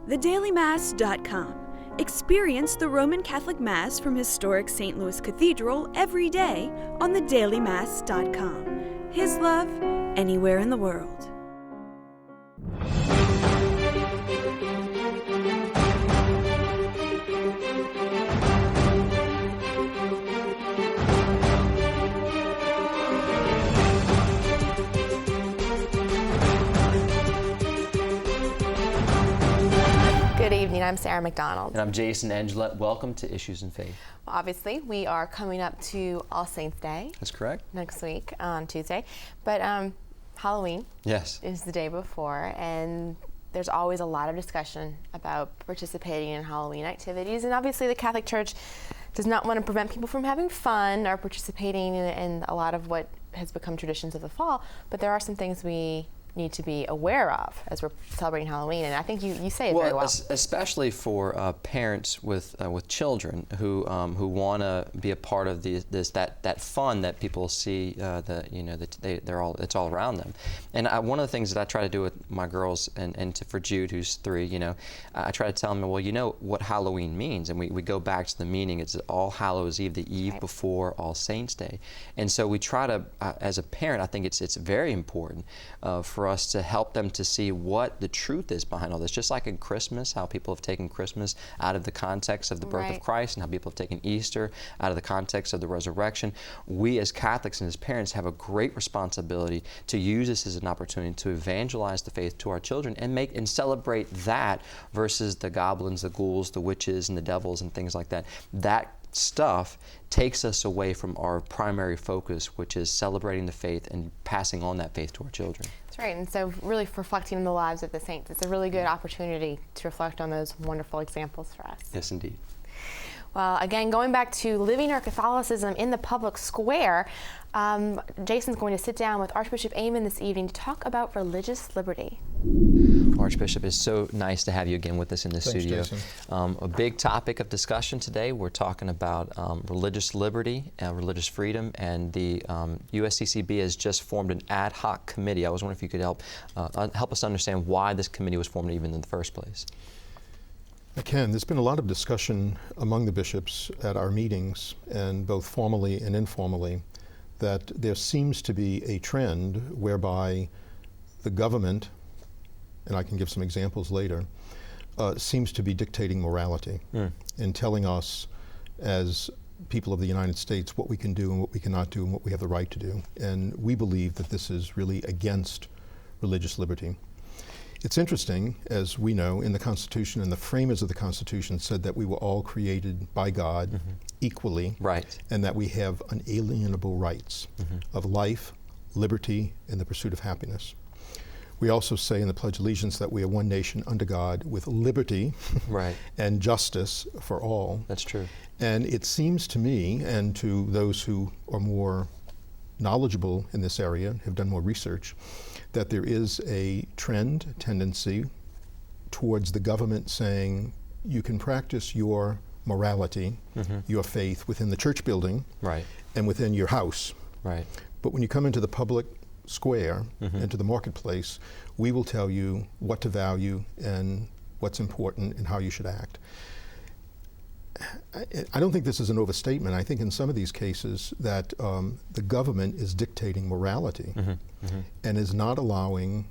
thedailymass.com. Experience the Roman Catholic Mass from historic St. Louis Cathedral every day on thedailymass.com. His love, anywhere in the world. Good evening, I'm Sarah McDonald. And I'm Jason Angelette. Welcome to Issues in Faith. Well, obviously, we are coming up to All Saints Day. That's correct. Next week on Tuesday. But Halloween is the day before, and there's always a lot of discussion about participating in Halloween activities. And obviously, the Catholic Church does not want to prevent people from having fun or participating in a lot of what has become traditions of the fall. But there are some things we need to be aware of as we're celebrating Halloween, and I think you say it very well. Especially for parents with children who want to be a part of that fun that people see it's all around them. And one of the things that I try to do with my girls and for Jude, who's 3, I try to tell them, well, you know what Halloween means, and we go back to the meaning. It's All Hallows Eve, the eve before All Saints Day, and so we try to, as a parent, I think it's very important for us to help them to see what the truth is behind all this. Just like in Christmas, how people have taken Christmas out of the context of the birth of Christ, and how people have taken Easter out of the context of the resurrection. We as Catholics and as parents have a great responsibility to use this as an opportunity to evangelize the faith to our children and celebrate that versus the goblins, the ghouls, the witches, and the devils and things like that. That stuff takes us away from our primary focus, which is celebrating the faith and passing on that faith to our children. That's right, and so really reflecting on the lives of the saints. It's a really good opportunity to reflect on those wonderful examples for us. Yes, indeed. Well, again, going back to living our Catholicism in the public square, Jason's going to sit down with Archbishop Amen this evening to talk about religious liberty. Archbishop, it's so nice to have you again with us in the studio. Jason. A big topic of discussion today, we're talking about religious liberty, religious freedom, and the USCCB has just formed an ad hoc committee. I was wondering if you could help us understand why this committee was formed even in the first place. I can. There's been a lot of discussion among the bishops at our meetings, and both formally and informally, that there seems to be a trend whereby the government, and I can give some examples later, seems to be dictating morality and telling us as people of the United States what we can do and what we cannot do and what we have the right to do. And we believe that this is really against religious liberty. It's interesting, as we know, in the Constitution, and the framers of the Constitution said that we were all created by God equally, and that we have unalienable rights of life, liberty, and the pursuit of happiness. We also say in the Pledge of Allegiance that we are one nation under God with liberty and justice for all. That's true. And it seems to me, and to those who are more knowledgeable in this area, have done more research, that there is a tendency towards the government saying you can practice your morality, your faith within the church building and within your house. But when you come into the public square, into the marketplace, we will tell you what to value and what's important and how you should act. I don't think this is an overstatement. I think in some of these cases that the government is dictating morality and is not allowing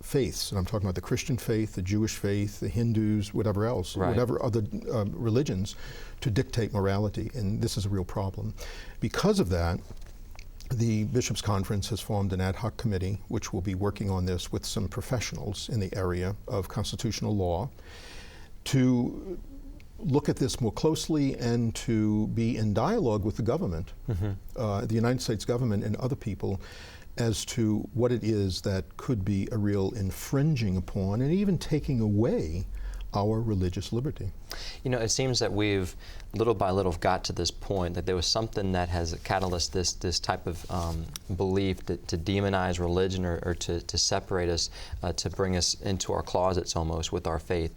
faiths, and I'm talking about the Christian faith, the Jewish faith, the Hindus, whatever else, whatever other religions, to dictate morality, and this is a real problem. Because of that, the Bishops' Conference has formed an ad hoc committee which will be working on this with some professionals in the area of constitutional law to look at this more closely and to be in dialogue with the government, the United States government and other people, as to what it is that could be a real infringing upon and even taking away our religious liberty. You know, it seems that we've little by little got to this point that there was something that has catalyzed this type of belief to demonize religion or to separate us, to bring us into our closets almost with our faith.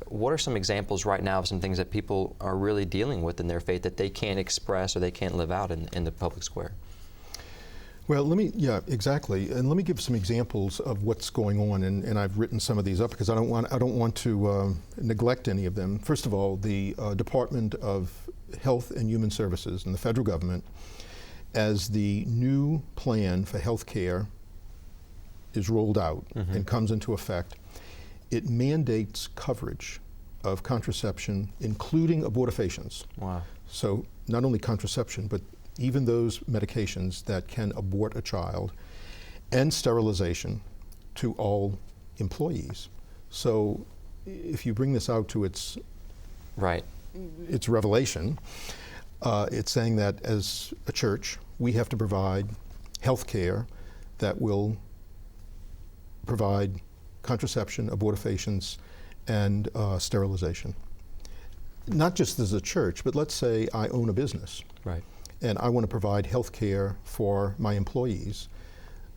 What are some examples right now of some things that people are really dealing with in their faith that they can't express or they can't live out in the public square? Well, exactly. And let me give some examples of what's going on, and I've written some of these up because I don't want to neglect any of them. First of all, the Department of Health and Human Services and the federal government, as the new plan for health care is rolled out and comes into effect, it mandates coverage of contraception, including abortifacients. Wow. So not only contraception, but even those medications that can abort a child, and sterilization to all employees. So if you bring this out to its revelation, it's saying that as a church, we have to provide health care that will provide contraception, abortifacients, and sterilization. Not just as a church, but let's say I own a business. Right. And I want to provide health care for my employees.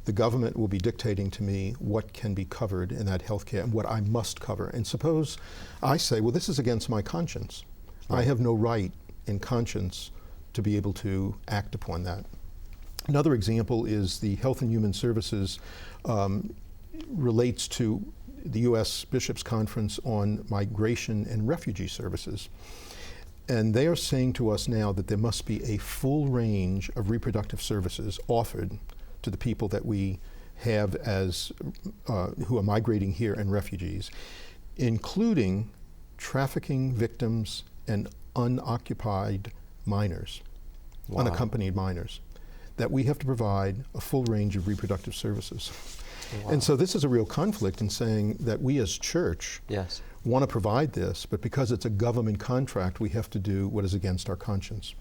The government will be dictating to me what can be covered in that health care and what I must cover. And suppose I say, well, this is against my conscience. Right. I have no right in conscience to be able to act upon that. Another example is the Health and Human Services relates to the U.S. Bishops' Conference on Migration and Refugee Services. And they are saying to us now that there must be a full range of reproductive services offered to the people that we have as who are migrating here and refugees, including trafficking victims and unoccupied minors, unaccompanied minors, that we have to provide a full range of reproductive services. Wow. And so this is a real conflict in saying that we as church want to provide this, but because it's a government contract, we have to do what is against our conscience.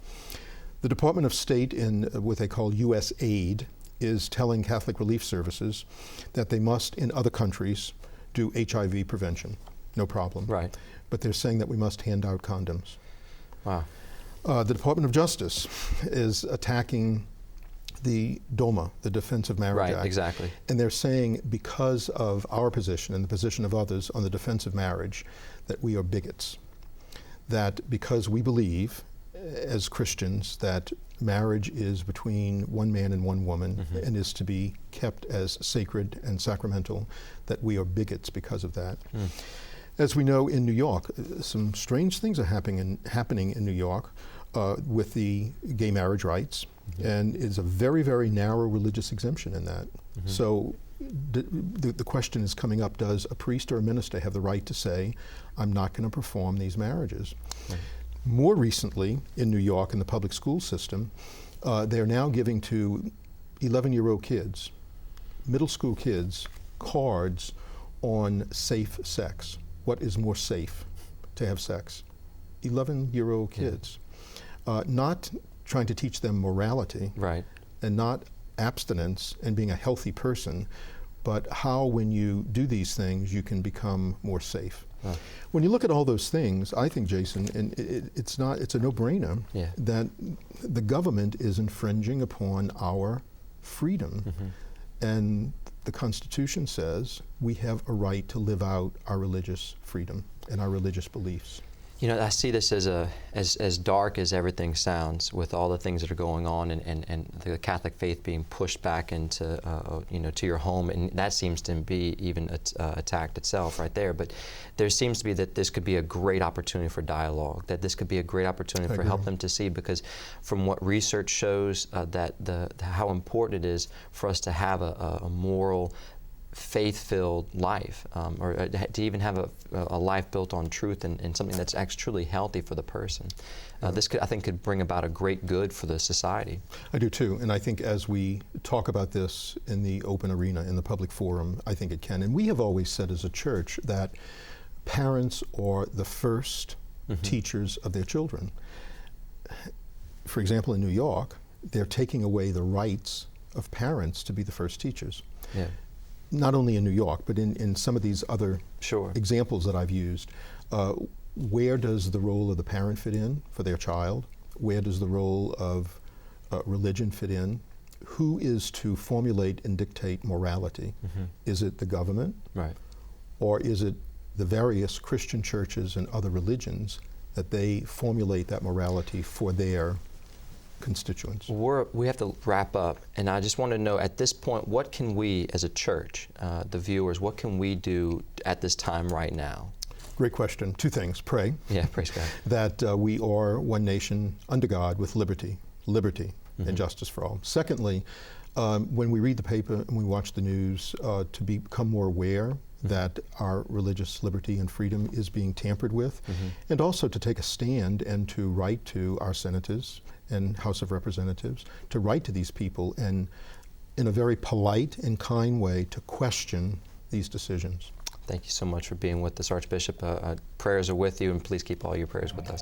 The Department of State in what they call U.S. aid is telling Catholic Relief Services that they must, in other countries, do HIV prevention. No problem. Right. But they're saying that we must hand out condoms. Wow. The Department of Justice is attacking the DOMA, the Defense of Marriage Act. Right, exactly. And they're saying because of our position and the position of others on the defense of marriage, that we are bigots. That because we believe, as Christians, that marriage is between one man and one woman and is to be kept as sacred and sacramental, that we are bigots because of that. As we know in New York, some strange things are happening in New York with the gay marriage rights. And it's a very, very narrow religious exemption in that. So the question is coming up, does a priest or a minister have the right to say, I'm not going to perform these marriages? More recently, in New York, in the public school system, they're now giving to 11-year-old kids, middle school kids, cards on safe sex. What is more safe to have sex? 11-year-old kids. Not trying to teach them morality, and not abstinence and being a healthy person, but how when you do these things you can become more safe. When you look at all those things, I think, Jason, and it's a no-brainer that the government is infringing upon our freedom. And the Constitution says we have a right to live out our religious freedom and our religious beliefs. You know, I see this as dark as everything sounds, with all the things that are going on, and the Catholic faith being pushed back into, to your home, and that seems to be even attacked itself right there. But there seems to be that this could be a great opportunity for dialogue, that this could be a great opportunity for help them to see, because from what research shows, that how important it is for us to have a moral, faith-filled life, or to even have a life built on truth and something that's actually truly healthy for the person. This I think could bring about a great good for the society. I do too, and I think as we talk about this in the open arena, in the public forum, I think it can. And we have always said as a church that parents are the first teachers of their children. For example, in New York, they're taking away the rights of parents to be the first teachers. Not only in New York, but in some of these other examples that I've used. Where does the role of the parent fit in for their child? Where does the role of religion fit in? Who is to formulate and dictate morality? Is it the government? Or is it the various Christian churches and other religions that they formulate that morality for their constituents. We have to wrap up, and I just want to know at this point, what can we as a church, the viewers, what can we do at this time right now? Great question. Two things. Pray. Yeah, praise God. That we are one nation under God with liberty and justice for all. Secondly, when we read the paper and we watch the news, to become more aware that our religious liberty and freedom is being tampered with, and also to take a stand and to write to our senators and House of Representatives, to write to these people and in a very polite and kind way to question these decisions. Thank you so much for being with us, Archbishop. Prayers are with you, and please keep all your prayers with us.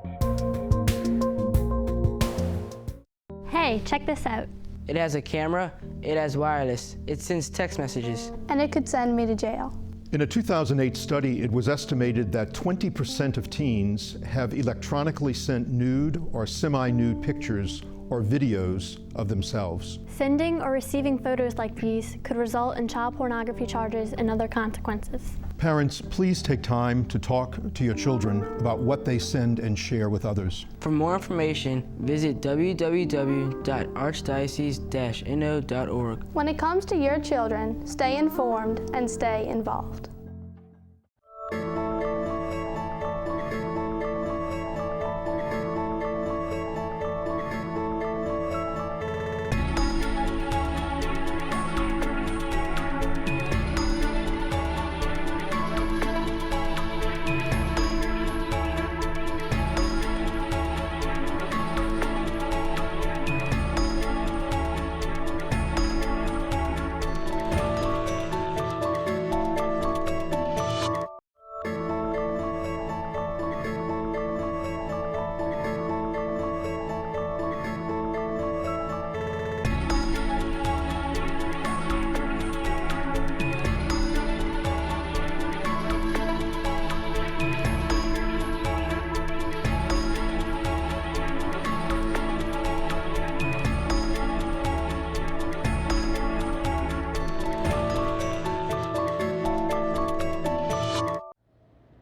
Hey, check this out. It has a camera, it has wireless, it sends text messages. And it could send me to jail. In a 2008 study, it was estimated that 20% of teens have electronically sent nude or semi-nude pictures or videos of themselves. Sending or receiving photos like these could result in child pornography charges and other consequences. Parents, please take time to talk to your children about what they send and share with others. For more information, visit www.archdiocese-no.org. When it comes to your children, stay informed and stay involved.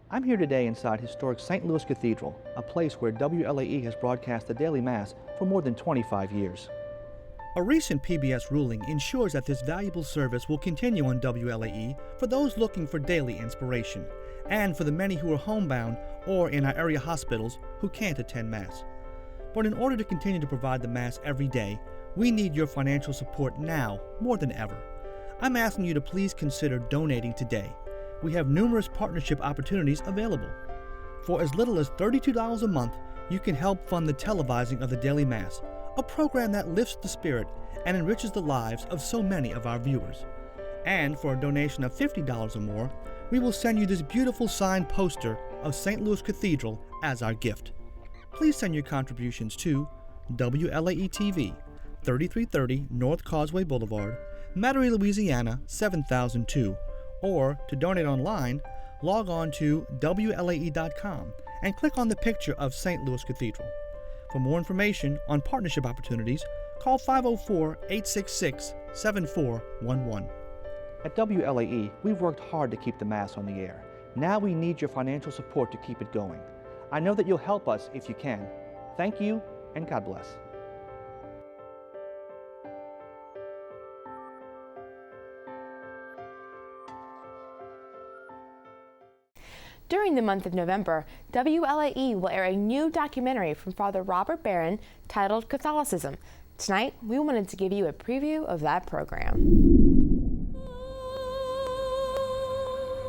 I'm here today inside historic St. Louis Cathedral, a place where WLAE has broadcast the daily Mass for more than 25 years. A recent PBS ruling ensures that this valuable service will continue on WLAE for those looking for daily inspiration, and for the many who are homebound or in our area hospitals who can't attend Mass. But in order to continue to provide the Mass every day, we need your financial support now more than ever. I'm asking you to please consider donating today. We have numerous partnership opportunities available. For as little as $32 a month, you can help fund the televising of the Daily Mass, a program that lifts the spirit and enriches the lives of so many of our viewers. And for a donation of $50 or more, we will send you this beautiful signed poster of St. Louis Cathedral as our gift. Please send your contributions to WLAE TV, 3330 North Causeway Boulevard, Metairie, Louisiana 7002, or to donate online, log on to WLAE.com and click on the picture of St. Louis Cathedral. For more information on partnership opportunities, call 504-866-7411. At WLAE, we've worked hard to keep the Mass on the air. Now we need your financial support to keep it going. I know that you'll help us if you can. Thank you, and God bless. During the month of November, WLAE will air a new documentary from Father Robert Barron titled Catholicism. Tonight, we wanted to give you a preview of that program.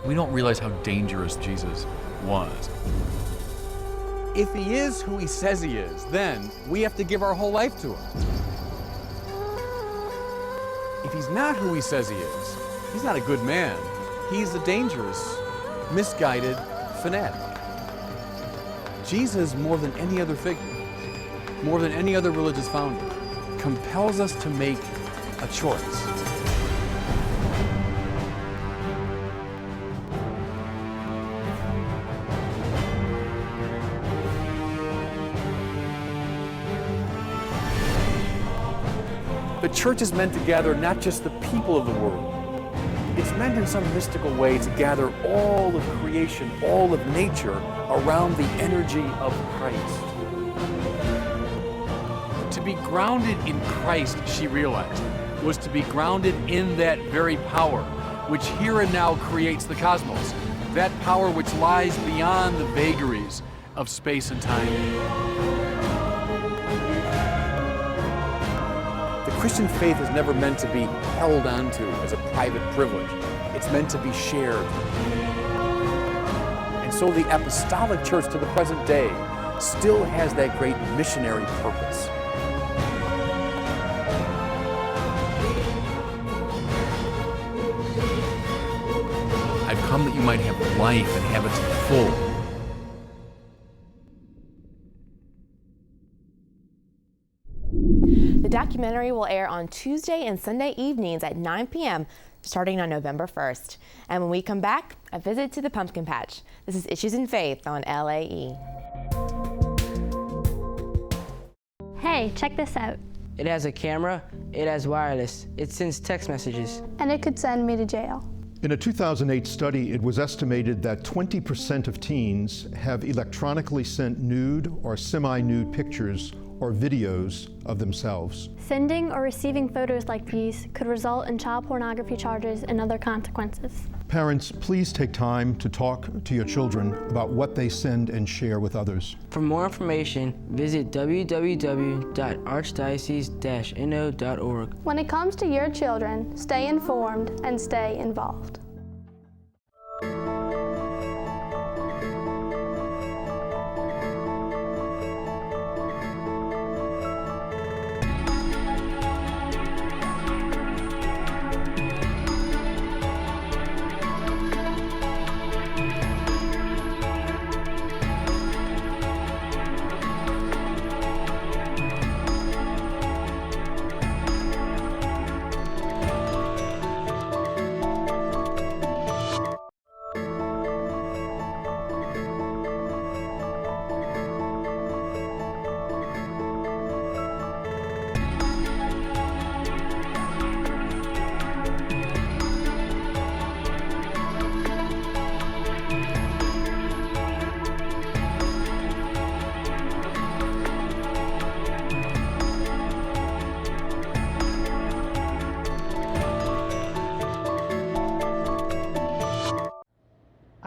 We don't realize how dangerous Jesus was. If he is who he says he is, then we have to give our whole life to him. If he's not who he says he is, he's not a good man. He's a dangerous, misguided fanatic. Jesus, more than any other figure, more than any other religious founder, compels us to make a choice. The church is meant to gather not just the people of the world. It's meant in some mystical way to gather all of creation, all of nature, around the energy of Christ. To be grounded in Christ, she realized, was to be grounded in that very power, which here and now creates the cosmos, that power which lies beyond the vagaries of space and time. The Christian faith is never meant to be held onto as a private privilege. It's meant to be shared. And so the apostolic church to the present day still has that great missionary purpose. I've come that you might have life and have it to the full. The documentary will air on Tuesday and Sunday evenings at 9 p.m. starting on November 1st. And when we come back, a visit to the pumpkin patch. This is Issues in Faith on LAE. Hey, check this out. It has a camera, it has wireless, it sends text messages. And it could send me to jail. In a 2008 study, it was estimated that 20% of teens have electronically sent nude or semi-nude pictures or videos of themselves. Sending or receiving photos like these could result in child pornography charges and other consequences. Parents, please take time to talk to your children about what they send and share with others. For more information, visit www.archdiocese-no.org. When it comes to your children, stay informed and stay involved.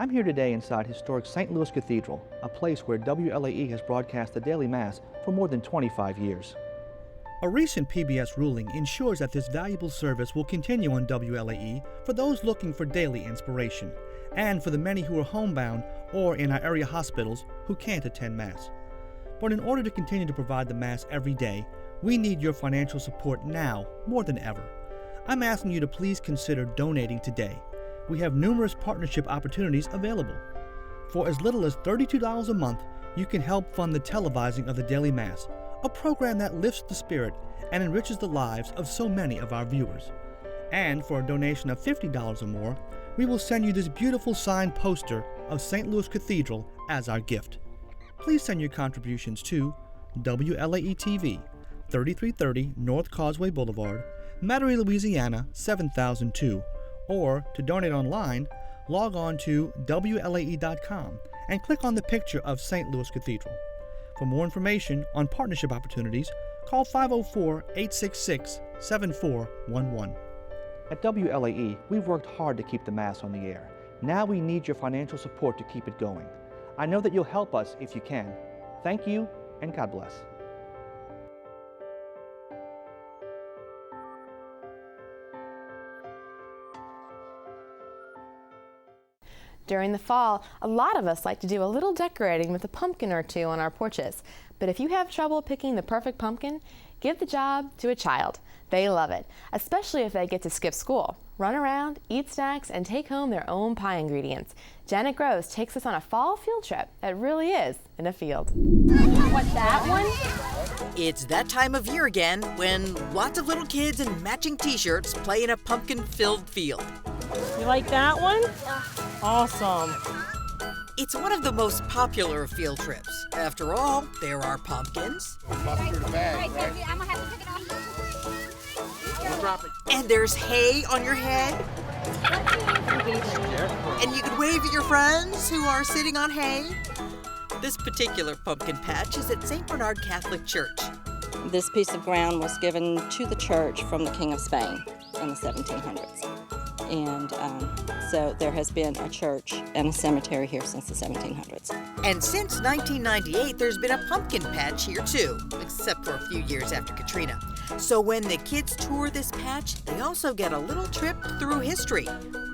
I'm here today inside historic St. Louis Cathedral, a place where WLAE has broadcast the daily Mass for more than 25 years. A recent PBS ruling ensures that this valuable service will continue on WLAE for those looking for daily inspiration, and for the many who are homebound or in our area hospitals who can't attend Mass. But in order to continue to provide the Mass every day, we need your financial support now more than ever. I'm asking you to please consider donating today. We have numerous partnership opportunities available. For as little as $32 a month, you can help fund the televising of the Daily Mass, a program that lifts the spirit and enriches the lives of so many of our viewers. And for a donation of $50 or more, we will send you this beautiful signed poster of St. Louis Cathedral as our gift. Please send your contributions to WLAE TV, 3330 North Causeway Boulevard, Metairie, Louisiana 7002, or to donate online, log on to WLAE.com and click on the picture of St. Louis Cathedral. For more information on partnership opportunities, call 504-866-7411. At WLAE, we've worked hard to keep the Mass on the air. Now we need your financial support to keep it going. I know that you'll help us if you can. Thank you, and God bless. During the fall, a lot of us like to do a little decorating with a pumpkin or two on our porches. But if you have trouble picking the perfect pumpkin, give the job to a child. They love it, especially if they get to skip school, run around, eat snacks, and take home their own pie ingredients. Janet Gross takes us on a fall field trip that really is in a field. What's that one? It's that time of year again when lots of little kids in matching t-shirts play in a pumpkin-filled field. You like that one? Awesome. It's one of the most popular of field trips. After all, there are pumpkins. And there's hay on your head. And you can wave at your friends who are sitting on hay. This particular pumpkin patch is at St. Bernard Catholic Church. This piece of ground was given to the church from the King of Spain in the 1700s. And so there has been a church and a cemetery here since the 1700s. And since 1998, there's been a pumpkin patch here too, except for a few years after Katrina. So when the kids tour this patch, they also get a little trip through history.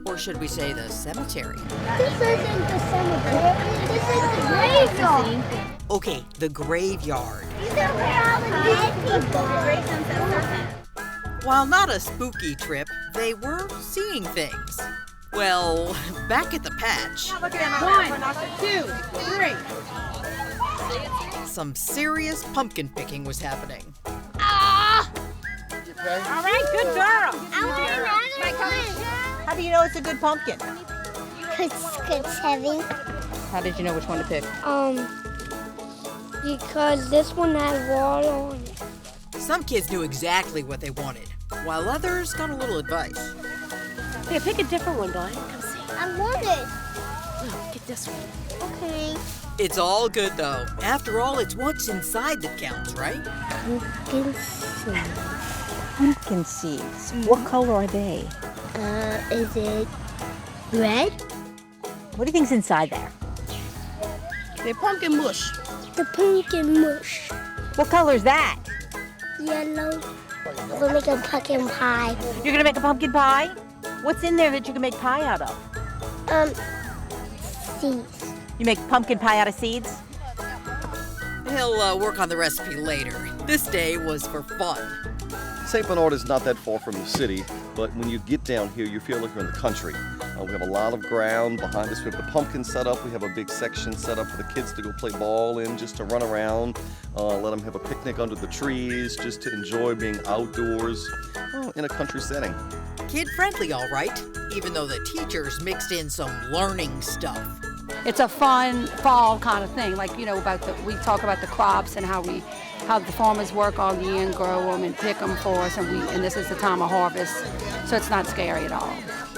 Or should we say the cemetery? This isn't the cemetery. This is the graveyard. Okay, the graveyard. These are where all the dead people are. While not a spooky trip, they were seeing things. Well, back at the patch. Look at 1, 2, 3. Some serious pumpkin picking was happening. Ah! Okay. All right, good girl. I want another one. How do you know it's a good pumpkin? Because it's heavy. How did you know which one to pick? Because this one had water on it. Some kids knew exactly what they wanted, while others got a little advice. Here, pick a different one, Brian. Come see. I want it. Oh, get this one. Okay. It's all good, though. After all, it's what's inside that counts, right? Pumpkin seeds. Pumpkin seeds. What color are they? Is it red? What do you think's inside there? They're pumpkin mush. The pumpkin mush. What color is that? Yellow. We'll make a pumpkin pie. You're gonna make a pumpkin pie? What's in there that you can make pie out of? Seeds. You make pumpkin pie out of seeds? He'll work on the recipe later. This day was for fun. St. Bernard is not that far from the city, but when you get down here, you feel like you're in the country. We have a lot of ground behind us. We have the pumpkin set up. We have a big section set up for the kids to go play ball in, just to run around, let them have a picnic under the trees, just to enjoy being outdoors in a country setting. Kid-friendly, all right, even though the teachers mixed in some learning stuff. It's a fun fall kind of thing, like, you know, we talk about the crops and how the farmers work all year and grow them and pick them for us, and this is the time of harvest, so it's not scary at all.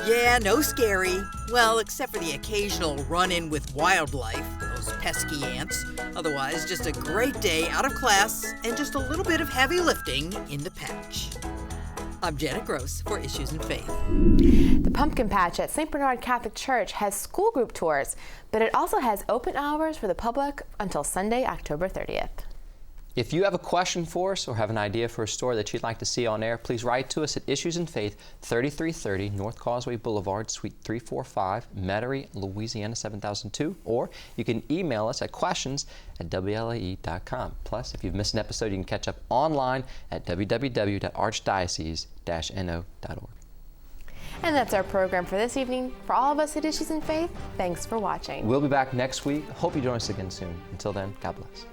Yeah, no scary. Well, except for the occasional run-in with wildlife, those pesky ants. Otherwise, just a great day out of class and just a little bit of heavy lifting in the patch. I'm Janet Gross for Issues in Faith. The Pumpkin Patch at St. Bernard Catholic Church has school group tours, but it also has open hours for the public until Sunday, October 30th. If you have a question for us or have an idea for a story that you'd like to see on air, please write to us at Issues in Faith, 3330 North Causeway Boulevard, Suite 345, Metairie, Louisiana 7002, or you can email us at questions@wlae.com. Plus, if you've missed an episode, you can catch up online at www.archdiocese-no.org. And that's our program for this evening. For all of us at Issues in Faith, thanks for watching. We'll be back next week. Hope you join us again soon. Until then, God bless.